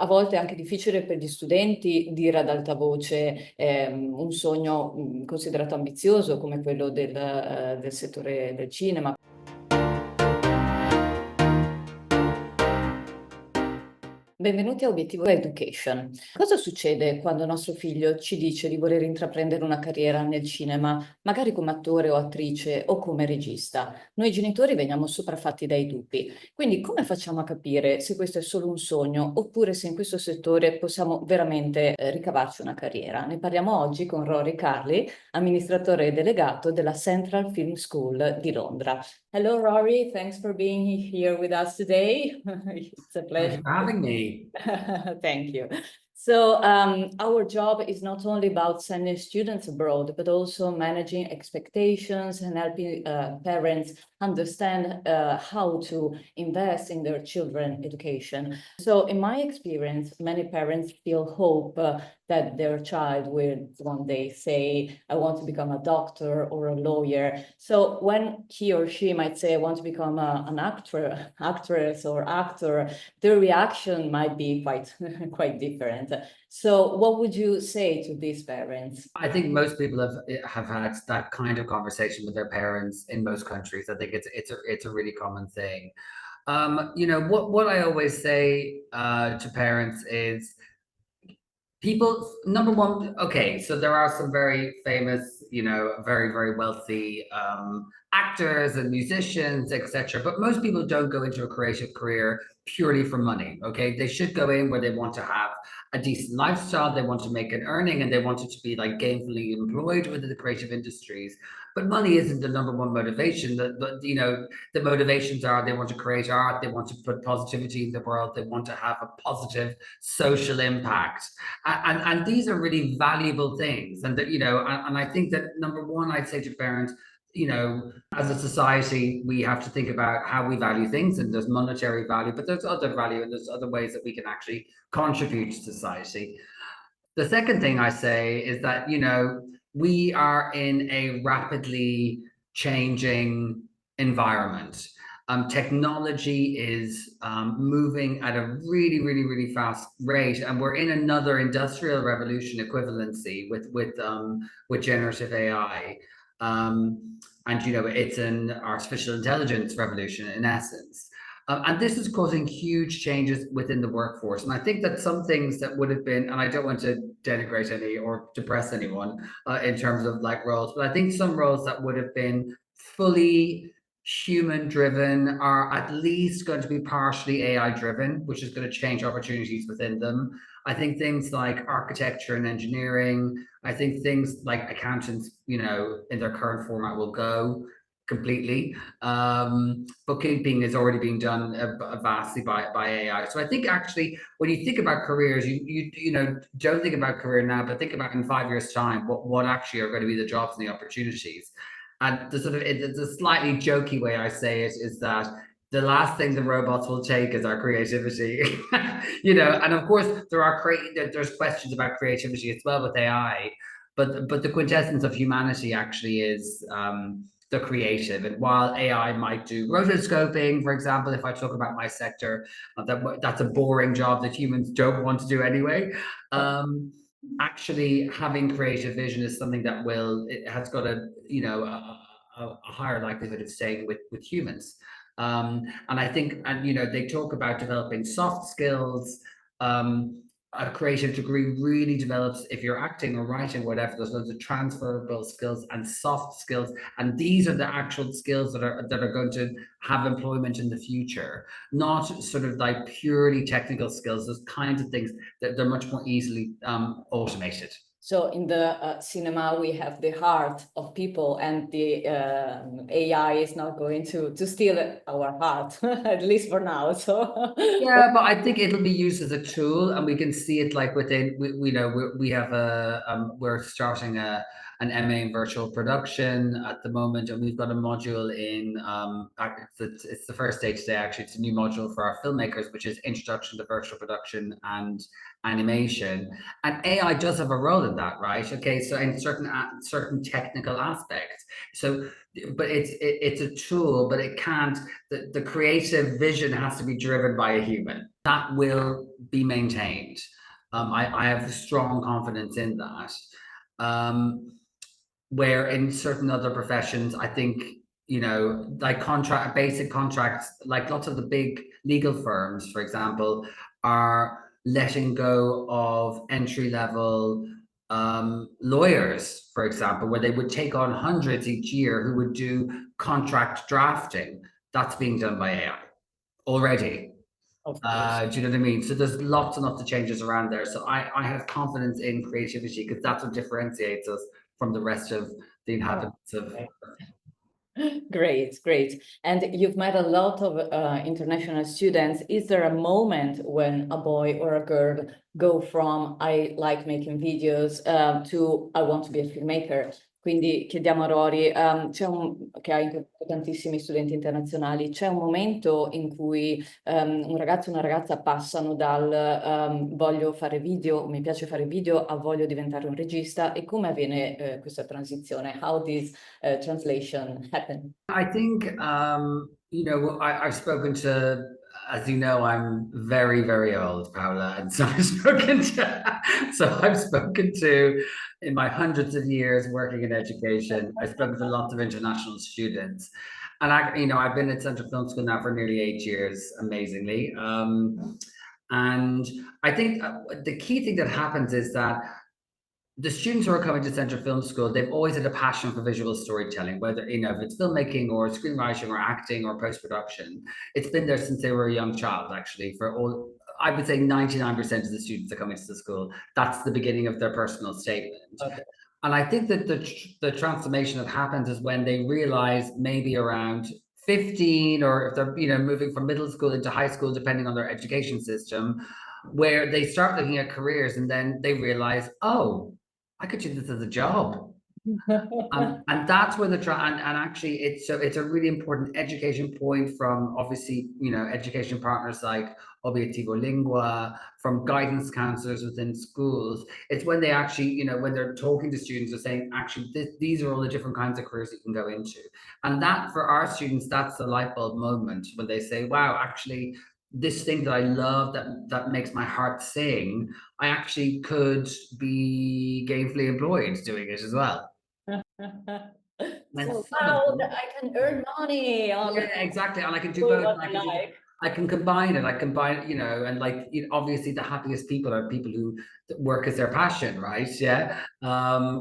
A volte è anche difficile per gli studenti dire ad alta voce un sogno considerato ambizioso come quello del settore del cinema. Benvenuti a Obiettivo Education. Cosa succede quando nostro figlio ci dice di voler intraprendere una carriera nel cinema, magari come attore o attrice o come regista? Noi genitori veniamo sopraffatti dai dubbi. Quindi come facciamo a capire se questo è solo un sogno oppure se in questo settore possiamo veramente ricavarci una carriera? Ne parliamo oggi con Rory Curley, amministratore delegato della Central Film School di Londra. Hello, Rory. Thanks for being here with us today. It's a Thank you pleasure. for having me. Thank you. So, our job is not only about sending students abroad, but also managing expectations and helping parents understand how to invest in their children's education. So, in my experience, many parents feel hope that their child will one day say, I want to become a doctor or a lawyer. So when he or she might say, I want to become an actress or actor, the reaction might be quite, quite different. So what would you say to these parents? I think most people have had that kind of conversation with their parents in most countries. I think it's a really common thing. What I always say to parents is people, number one, okay, so there are some very famous, very, very wealthy actors and musicians, etc. But most people don't go into a creative career purely for money. Okay, they should go in where they want to have a decent lifestyle, they want to make an earning, and they want it to be like gainfully employed within the creative industries. But money isn't the number one motivation. The motivations are they want to create art, they want to put positivity in the world, they want to have a positive social impact, and these are really valuable things. And that, and I think that number one, I'd say to parents, as a society, we have to think about how we value things, and there's monetary value, but there's other value, and there's other ways that we can actually contribute to society. The second thing I say is that, we are in a rapidly changing environment. Technology is moving at a really, really, really fast rate, and we're in another industrial revolution equivalency with generative AI. And it's an artificial intelligence revolution in essence. And this is causing huge changes within the workforce. And I think that some things that would have been, and I don't want to denigrate any or depress anyone in terms of like roles, but I think some roles that would have been fully human driven are at least going to be partially AI driven, which is going to change opportunities within them. I think things like architecture and engineering, I think things like accountants, in their current format will go completely. Bookkeeping is already being done vastly by AI. So I think actually, when you think about careers, you don't think about career now, but think about in 5 years' time, what actually are going to be the jobs and the opportunities. And the slightly jokey way I say it is that the last thing the robots will take is our creativity. And of course there's questions about creativity as well with AI, but the quintessence of humanity actually is the creative. And while AI might do rotoscoping, for example, if I talk about my sector, that's a boring job that humans don't want to do anyway. Actually, having creative vision is something that it has got a higher likelihood of staying with humans. And I think, and they talk about developing soft skills. A creative degree really develops, if you're acting or writing, whatever, there's loads of transferable skills and soft skills, and these are the actual skills that are going to have employment in the future, not sort of like purely technical skills. Those kinds of things that they're much more easily automated. So in the cinema, we have the heart of people, and the AI is not going to steal our heart, at least for now. So Yeah, but I think it'll be used as a tool, and we can see it like within. We have we're starting an MA in virtual production at the moment, and we've got a module in. It's the first day today. Actually, it's a new module for our filmmakers, which is Introduction to Virtual Production and Animation. And AI does have a role in that, right? Okay, so in certain technical aspects. So, but it's a tool, but it can't. The creative vision has to be driven by a human. that will be maintained. I have strong confidence in that. Where in certain other professions, I think, like basic contracts, like lots of the big legal firms, for example, are letting go of entry level lawyers, for example, where they would take on hundreds each year who would do contract drafting. That's being done by AI already. Of course. Do you know what I mean? So there's lots and lots of changes around there. So I have confidence in creativity because that's what differentiates us from the rest of the Oh, inhabitants of. okay. Great, great. And you've met a lot of international students. Is there a moment when a boy or a girl go from I like making videos to I want to be a filmmaker? Quindi chiediamo a Rory, che ha incontrato tantissimi studenti internazionali, c'è un momento in cui un ragazzo e una ragazza passano dal voglio fare video, mi piace fare video, a voglio diventare un regista, e come avviene questa transizione? How this translation happen? I think, I've spoken to, as you know, I'm very, very old, Paula, and so I've spoken to, in my hundreds of years working in education, I've spoken to lots of international students, and I've been at Central Film School now for nearly 8 years, amazingly, and I think the key thing that happens is that the students who are coming to Central Film School, they've always had a passion for visual storytelling, whether, if it's filmmaking or screenwriting or acting or post-production. It's been there since they were a young child, actually, for all, I would say 99% of the students that come into the school, that's the beginning of their personal statement. Okay. And I think that the transformation that happens is when they realize maybe around 15, or if they're, moving from middle school into high school, depending on their education system, where they start looking at careers and then they realize, oh, I could do this as a job. And that's where and actually it's a really important education point from, obviously, education partners like Obiettivo from guidance counselors within schools. It's when they actually, when they're talking to students, they're saying, actually, these are all the different kinds of careers you can go into. And that, for our students, that's the light bulb moment when they say, wow, actually, this thing that I love, that makes my heart sing, I actually could be gainfully employed doing it as well. And So some of wow, them, I can earn money on yeah, exactly, and I can do doing both, what and I like. I can combine it. I combine, and like, obviously the happiest people are people who work as their passion, right? Yeah.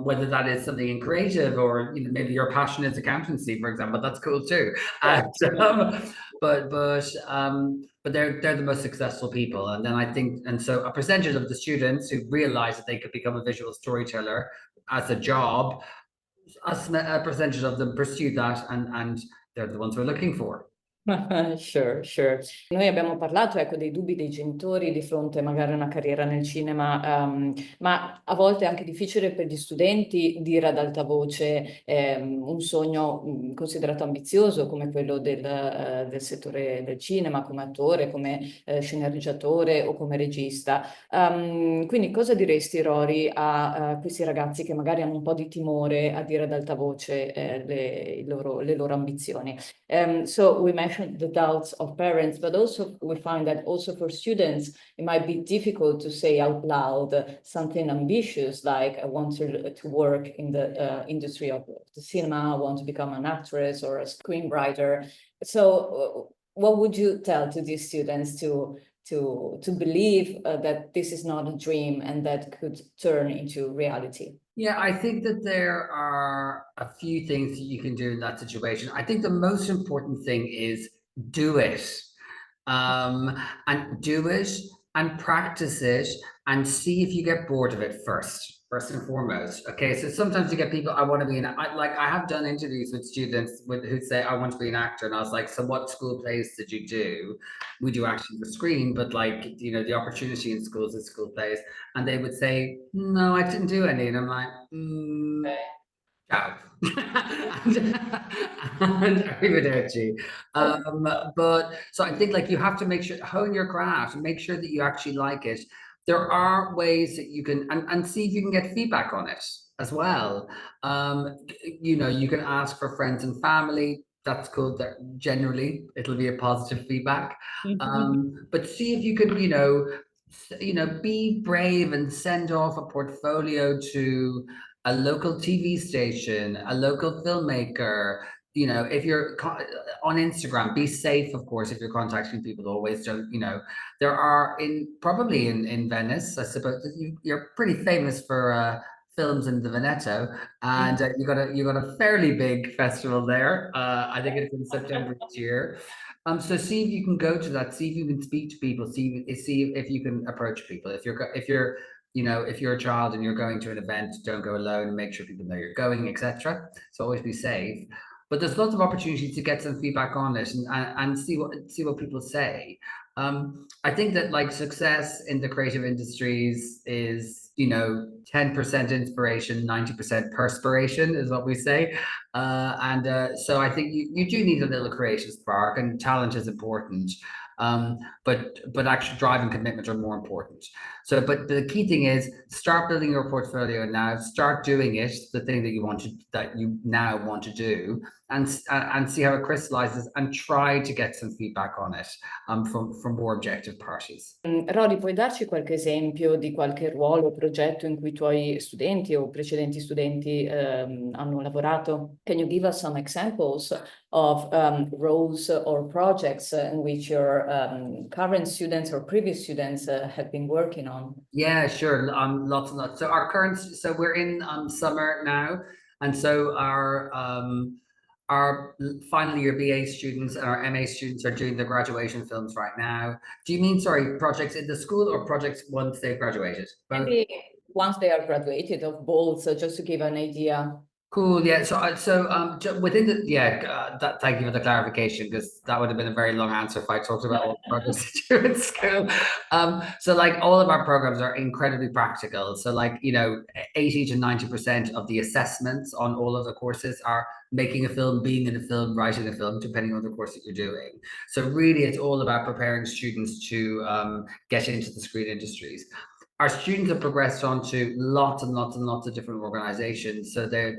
Whether that is something in creative, or maybe your passion is accountancy, for example, that's cool too. Yeah. And but they're the most successful people. And then I think, and so a percentage of the students who realize that they could become a visual storyteller as a job, a percentage of them pursue that, and they're the ones we're looking for. Sure, sure. Noi abbiamo parlato, ecco, dei dubbi dei genitori di fronte magari a una carriera nel cinema, ma a volte è anche difficile per gli studenti dire ad alta voce un sogno considerato ambizioso come quello del settore del cinema, come attore, come sceneggiatore o come regista. Quindi cosa diresti, Rory, a questi ragazzi che magari hanno un po' di timore a dire ad alta voce le loro ambizioni? So we mentioned the doubts of parents, but also we find that also for students, it might be difficult to say out loud something ambitious, like I want to work in the industry of the cinema, I want to become an actress or a screenwriter. So what would you tell to these students to believe that this is not a dream and that could turn into reality? Yeah, I think that there are a few things that you can do in that situation. I think the most important thing is do it. And do it and practice it and see if you get bored of it first and foremost. Okay, so sometimes you get people, I want to be I have done interviews with students who say, I want to be an actor. And I was like, so what school plays did you do? We do actually the screen, but like, the opportunity in schools is school plays. And they would say, no, I didn't do any. And I'm like, ciao. And arrivederci. But so I think, like, you have to make sure, hone your craft and make sure that you actually like it. There are ways that you can, and see if you can get feedback on it as well. You can ask for friends and family that's cool. That generally it'll be a positive feedback. Mhm. But see if you can, be brave and send off a portfolio to a local TV station, a local filmmaker. If you're on Instagram, be safe, of course, if you're contacting people. Always don't, there are probably in Venice, I suppose you're pretty famous for films in the Veneto, and you got a fairly big festival there. I think it's in September each year. So see if you can go to that. See if you can speak to people. See if you can approach people. If you're a child and you're going to an event, don't go alone, and make sure people know you're going, etc. So always be safe. But there's lots of opportunities to get some feedback on it and see what people say. I think that like success in the creative industries is 10% inspiration, 90% perspiration is what we say. And so I think you do need a little creative spark, and talent is important. But actually drive and commitment are more important. So, but the key thing is start building your portfolio now. Start doing it, the thing that you now want to do, and see how it crystallizes, and try to get some feedback on it from more objective parties. Rory, puoi darci qualche esempio di qualche ruolo o progetto in cui i tuoi studenti o precedenti studenti hanno lavorato? Can you give us some examples of roles or projects in which your current students or previous students have been working on? Yeah, sure. Lots and lots. So we're in summer now, and so our final year BA students and our MA students are doing their graduation films right now. Do you mean, sorry, projects in the school or projects once they've graduated? Both? Maybe once they are graduated of both, so just to give an idea. Cool. Yeah. Within thank you for the clarification, because that would have been a very long answer if I talked about all the projects to do in school. So like all of our programs are incredibly practical. So like, 80 to 90% of the assessments on all of the courses are making a film, being in a film, writing a film, depending on the course that you're doing. So really it's all about preparing students to get into the screen industries. Our students have progressed on to lots and lots and lots of different organizations. So the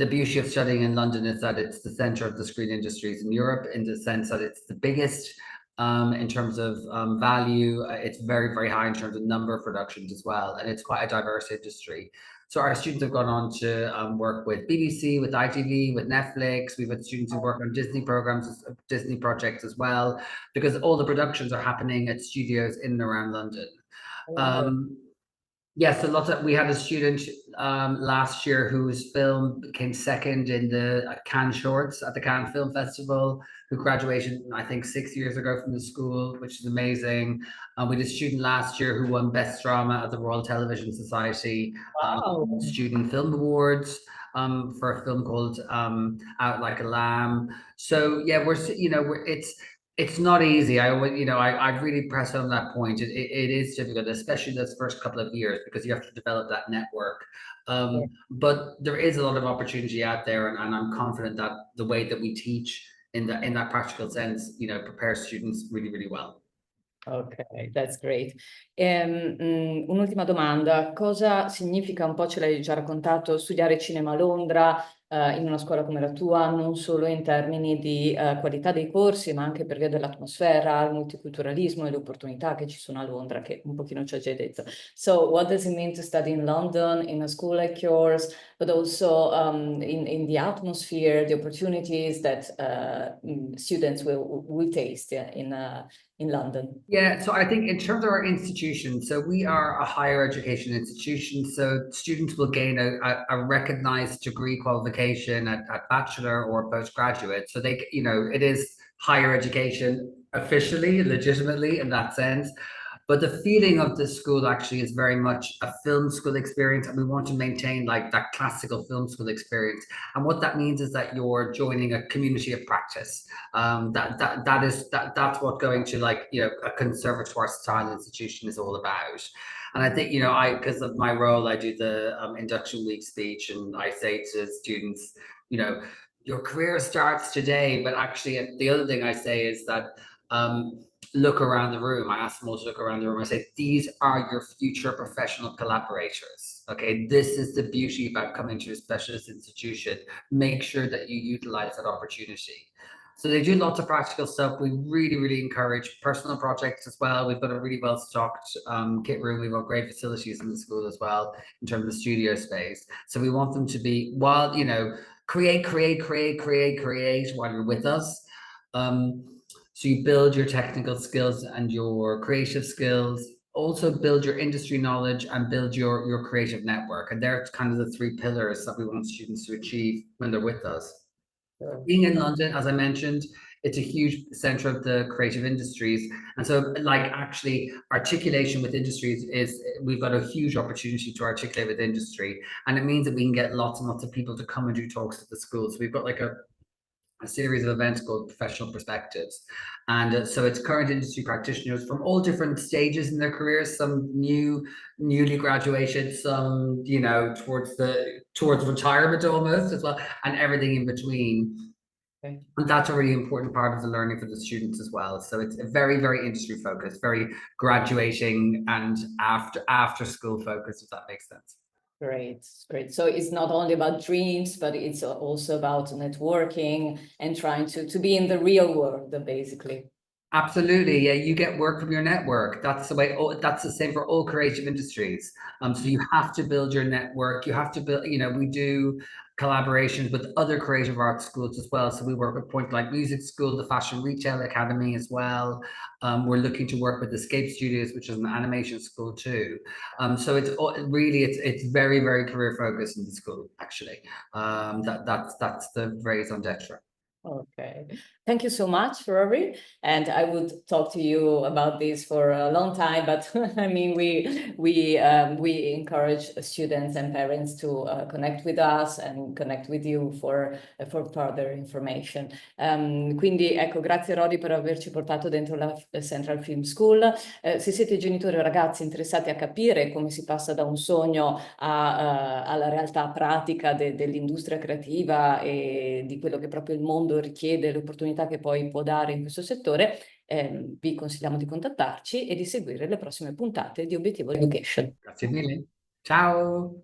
beauty of studying in London is that it's the center of the screen industries in Europe, in the sense that it's the biggest in terms of value. It's very, very high in terms of number of productions as well. And it's quite a diverse industry. So our students have gone on to work with BBC, with ITV, with Netflix. We've had students who work on Disney programs, Disney projects as well, because all the productions are happening at studios in and around London. Wow. Yes, we had a student last year whose film came second in the Cannes Shorts at the Cannes Film Festival, who graduated, I think, 6 years ago from the school, which is amazing. We had a student last year who won Best Drama at the Royal Television Society Wow. Student Film Awards for a film called Out Like a Lamb. So yeah, it's not easy. I really press on that point. It is difficult, especially those first couple of years, because you have to develop that network. But there is a lot of opportunity out there, and I'm confident that the way that we teach in that practical sense, prepares students really, really well. Ok, that's great. Un'ultima domanda, cosa significa, un po' ce l'hai già raccontato, studiare cinema a Londra, in una scuola come la tua, non solo in termini di qualità dei corsi, ma anche per via dell'atmosfera, il multiculturalismo e le opportunità che ci sono a Londra, che un pochino ci hai già detto. So, what does it mean to study in London, in a school like yours, but also in the atmosphere, the opportunities that students will taste in London? Yeah, so I think in terms of our institution, so we are a higher education institution, so students will gain a recognized degree qualification at bachelor or postgraduate. So it is higher education officially, legitimately in that sense. But the feeling of the school actually is very much a film school experience, and we want to maintain like that classical film school experience. And what that means is that you're joining a community of practice. That's what going to a conservatoire style institution is all about. And I think because of my role, I do the induction week speech, and I say to students, your career starts today. But actually, the other thing I say is that look around the room. I ask them all to look around the room. I say, these are your future professional collaborators. Okay, this is the beauty about coming to a specialist institution. Make sure that you utilize that opportunity. So they do lots of practical stuff. We really, really encourage personal projects as well. We've got a really well stocked kit room. We've got great facilities in the school as well in terms of studio space. So we want them to be, while, you know, create while you're with us. So you build your technical skills and your creative skills, also build your industry knowledge and build your creative network. And they're kind of the three pillars that we want students to achieve when they're with us. Sure. Being in London, as I mentioned, it's a huge center of the creative industries. And so, like, actually articulation with industries is, we've got a huge opportunity to articulate with industry. And it means that we can get lots and lots of people to come and do talks at the school. So we've got like a series of events called Professional Perspectives. And so it's current industry practitioners from all different stages in their careers, some newly graduated, some, you know, towards retirement almost as well, and everything in between. Okay. And that's a really important part of the learning for the students as well. So it's a very, very industry focused, very graduating and after school focused, if that makes sense. Great, great. So it's not only about dreams, but it's also about networking and trying to be in the real world, basically. Absolutely, yeah. You get work from your network. That's the way. Oh, that's the same for all creative industries. So you have to build your network. You have to build. You know, we do collaborations with other creative arts schools as well. So we work with Point Like Music School, the Fashion Retail Academy as well. We're looking to work with Escape Studios, which is an animation school too. So it's very, very career focused in the school actually. That's the raison d'être. Okay, thank you so much, Rory. And I would talk to you about this for a long time, but I mean, we encourage students and parents to connect with us and connect with you for further information. Quindi ecco, grazie Rory per averci portato dentro la Central Film School. Se siete genitori o ragazzi interessati a capire come si passa da un sogno alla realtà pratica dell'industria creativa e di quello che proprio il mondo richiede, le opportunità che poi può dare in questo settore, vi consigliamo di contattarci e di seguire le prossime puntate di Obiettivo Education. Grazie mille. Ciao.